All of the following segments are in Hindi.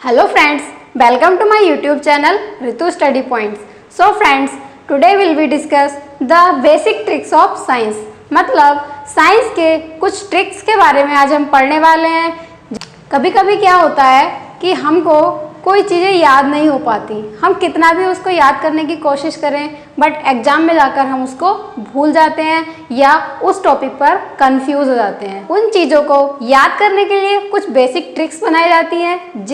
Hello friends, welcome to my YouTube channel Ritu Study Points. So friends, today will we discuss the basic tricks of science. मतलब साइंस के कुछ ट्रिक्स के बारे में आज हम पढ़ने वाले हैं। कभी कभी क्या होता है कि हमको कोई चीज़ें याद नहीं हो पाती, हम कितना भी उसको याद करने की कोशिश करें बट एग्जाम में जाकर हम उसको भूल जाते हैं या उस टॉपिक पर कंफ्यूज हो जाते हैं। उन चीज़ों को याद करने के लिए कुछ बेसिक ट्रिक्स बनाई जाती हैं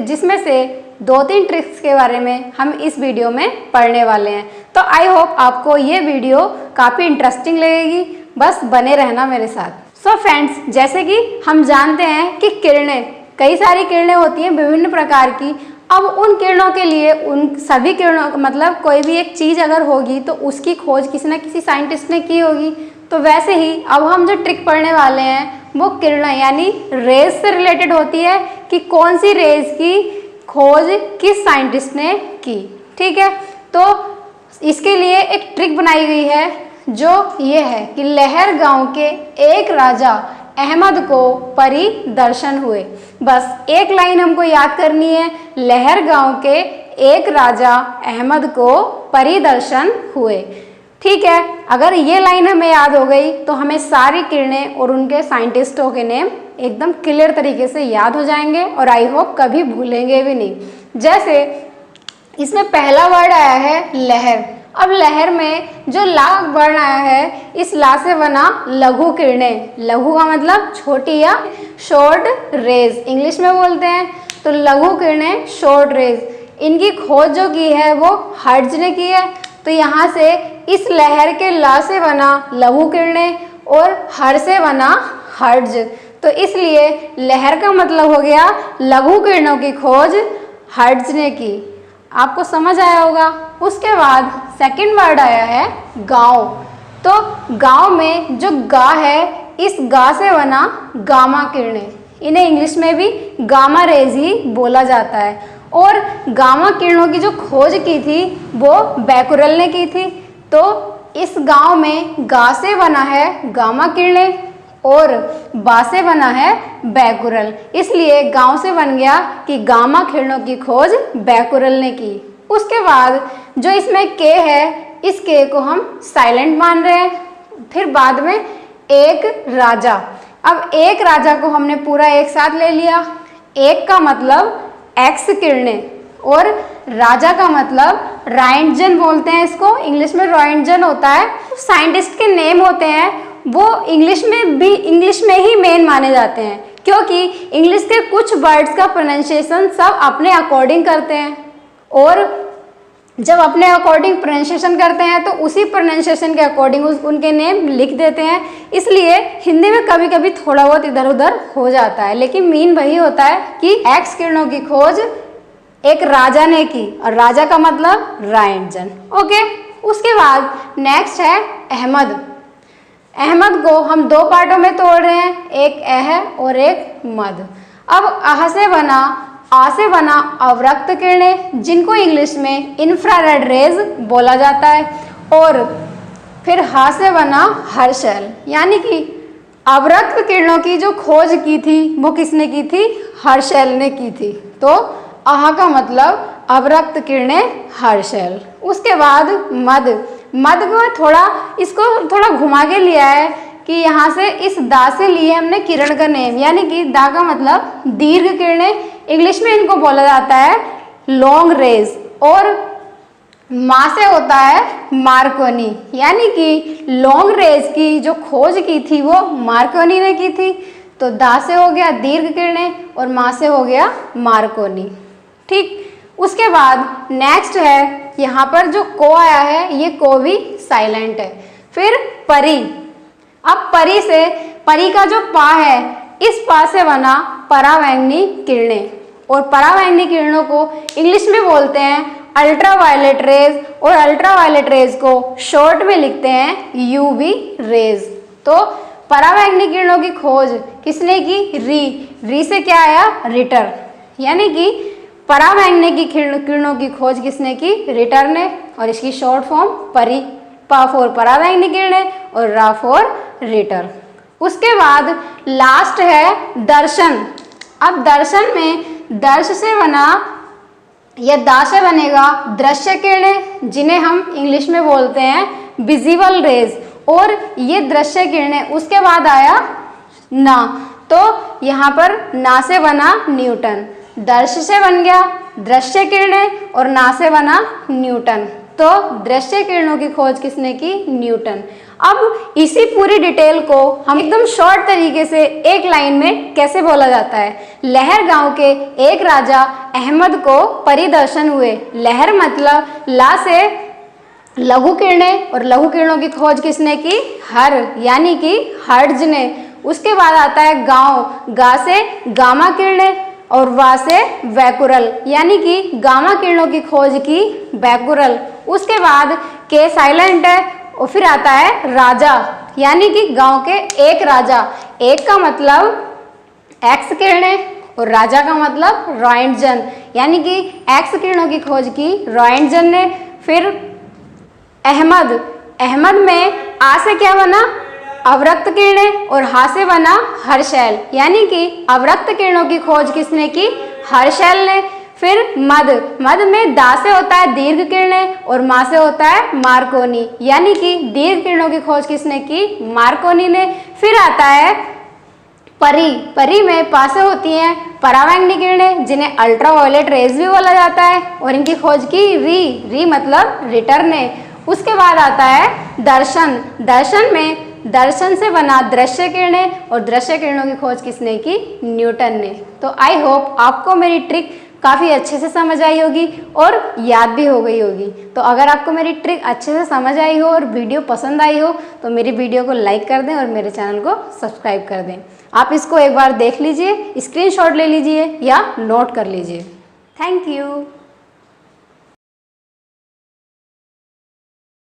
जिसमें से 2-3 ट्रिक्स के बारे में हम इस वीडियो में पढ़ने वाले हैं। तो आई होप आपको ये वीडियो काफ़ी इंटरेस्टिंग लगेगी, बस बने रहना मेरे साथ। सो फ्रेंड्स, जैसे कि हम जानते हैं कि किरणें, कई सारी किरणें होती हैं विभिन्न प्रकार की। अब उन किरणों के लिए, उन सभी किरणों मतलब कोई भी एक चीज़ अगर होगी तो उसकी खोज किसी न किसी साइंटिस्ट ने की होगी। तो वैसे ही अब हम जो ट्रिक पढ़ने वाले हैं वो किरणें यानी रेज से रिलेटेड होती है कि कौन सी रेज की खोज किस साइंटिस्ट ने की। ठीक है, तो इसके लिए एक ट्रिक बनाई गई है जो ये है कि लहर गांव के एक राजा अहमद को परिदर्शन हुए। बस एक लाइन हमको याद करनी है, लहर गांव के एक राजा अहमद को परिदर्शन हुए। ठीक है, अगर ये लाइन हमें याद हो गई तो हमें सारी किरणें और उनके साइंटिस्टों के नेम एकदम क्लियर तरीके से याद हो जाएंगे और आई होप कभी भूलेंगे भी नहीं। जैसे इसमें पहला वर्ड आया है लहर। अब लहर में जो ला वर्ण आया है, इस ला से बना लघु किरणें। लघु का मतलब छोटी या शॉर्ट रेज इंग्लिश में बोलते हैं। तो लघु किरणें, शॉर्ट रेज, इनकी खोज जो की है वो हर्ट्ज ने की है। तो यहाँ से इस लहर के ला से बना लघु किरणें और हर से बना हर्ट्ज। तो इसलिए लहर का मतलब हो गया लघु किरणों की खोज हर्ट्ज ने की। आपको समझ आया होगा। उसके बाद सेकंड वर्ड आया है गांव। तो गांव में जो गा है, इस गा से बना गामा किरणें, इन्हें इंग्लिश में भी गामा रेज ही बोला जाता है। और गामा किरणों की जो खोज की थी वो बैकुरल ने की थी। तो इस गांव में गा से बना है गामा किरणें और बा से बना है बैकुरल, इसलिए गांव से बन गया कि गामा किरणों की खोज बैकुरल ने की। उसके बाद जो इसमें के है, इस के को हम साइलेंट मान रहे हैं। फिर बाद में एक राजा। अब एक राजा को हमने पूरा एक साथ ले लिया। एक का मतलब एक्स किरणें और राजा का मतलब रॉयंटजन बोलते हैं इसको, इंग्लिश में रॉयंटजन होता है। साइंटिस्ट के नेम होते हैं वो इंग्लिश में ही मेन माने जाते हैं, क्योंकि इंग्लिश के कुछ वर्ड्स का प्रोनाउंसिएशन सब अपने अकॉर्डिंग करते हैं और जब अपने अकॉर्डिंग प्रोनाउंसिएशन करते हैं तो उसी प्रोनाउंसिएशन के अकॉर्डिंग उनके नेम लिख देते हैं। इसलिए हिंदी में कभी कभी थोड़ा बहुत इधर उधर हो जाता है, लेकिन मीन वही होता है कि एक्स किरणों की खोज एक राजा ने की और राजा का मतलब रॉयंटजन। ओके, उसके बाद नेक्स्ट है अहमद। अहमद को हम 2 पार्टों में तोड़ रहे हैं, एक अह और एक मद। अब अह से बना, आ से बना अवरक्त किरणें, जिनको इंग्लिश में इंफ्रारेड रेज बोला जाता है। और फिर हा से बना हर्शल, यानी कि अवरक्त किरणों की जो खोज की थी वो किसने की थी? हर्शल ने की थी। तो आह का मतलब अवरक्त किरणें हर्शल। उसके बाद मद। मद को इसको थोड़ा घुमा के लिया है कि यहाँ से इस दा से लिए हमने किरण का नेम, यानी कि दा का मतलब दीर्घ किरणें, इंग्लिश में इनको बोला जाता है लॉन्ग रेज। और मा से होता है मार्कोनी, यानी कि लॉन्ग रेज की जो खोज की थी वो मार्कोनी ने की थी। तो दा से हो गया दीर्घ किरणें और मा से हो गया मार्कोनी। ठीक, उसके बाद नेक्स्ट है, यहाँ पर जो को आया है ये को भी साइलेंट है। फिर परी। अब परी का जो पा है, इस पा से बना परावैंगनी किरणें और परावैंगनी किरणों को इंग्लिश में बोलते हैं अल्ट्रावायलेट रेज और अल्ट्रावायलेट रेज को शॉर्ट में लिखते हैं यूवी रेज। तो परावैंगनी किरणों की खोज किसने की? री से क्या आया? रिटर, यानी कि परावैंगनी किरणों की खोज किसने की? रिटर ने। और इसकी शॉर्ट फॉर्म परी, पा फॉर परावैंगनी किरणें और रा फॉर रिटर। उसके बाद लास्ट है दर्शन। अब दर्शन में दर्श से बना या दा से बनेगा दृश्य किरणें, जिन्हें हम इंग्लिश में बोलते हैं विजिबल रेज, और ये दृश्य किरणें, उसके बाद आया ना, तो यहाँ पर ना से बना न्यूटन, दर्श से बन गया दृश्य किरणें और ना से बना न्यूटन। तो दृश्य किरणों की खोज किसने की? न्यूटन। अब इसी पूरी डिटेल को हम एकदम शॉर्ट तरीके से एक लाइन में कैसे बोला जाता है? लहर गांव के एक राजा अहमद को परिदर्शन हुए। लहर मतलब ला से लघु किरणें, और लघु किरणों की खोज किसने की? हर, यानी कि हर्ट्ज ने। उसके बाद आता है गांव, गा से गामा किरणें और वा से वैकुरल, यानी कि गामा किरणों की खोज की वैकुरल। उसके बाद के साइलेंट है, और फिर आता है राजा, यानी कि गांव के एक राजा। एक का मतलब एक्स किरणें और राजा का मतलब रॉयंटजन, यानी कि एक्स किरणों की खोज की रॉयंटजन ने। फिर अहमद, अहमद में आ से क्या बना? अवरक्त किरणें, और हा से बना हर्शेल, यानी कि अवरक्त किरणों की खोज किसने की? हर्शेल ने। फिर मद, मद में दा से होता है दीर्घ किरणें और मा से होता है मार्कोनी, यानी कि दीर्घ किरणों की खोज किसने की? मार्कोनी ने। फिर आता है परी, परी में पा से होती हैं परावैंगनी किरणें, जिन्हें अल्ट्रावायलेट रेज भी बोला जाता है, और इनकी खोज की री, री मतलब रिटर्न ने। उसके बाद आता है दर्शन, दर्शन में दर्शन से बना दृश्य किरणें, और दृश्य किरणों की खोज किसने की? न्यूटन ने। तो आई होप आपको मेरी ट्रिक काफ़ी अच्छे से समझ आई होगी और याद भी हो गई होगी। तो अगर आपको मेरी ट्रिक अच्छे से समझ आई हो और वीडियो पसंद आई हो तो मेरी वीडियो को लाइक कर दें और मेरे चैनल को सब्सक्राइब कर दें। आप इसको एक बार देख लीजिए, स्क्रीनशॉट ले लीजिए या नोट कर लीजिए। Thank you.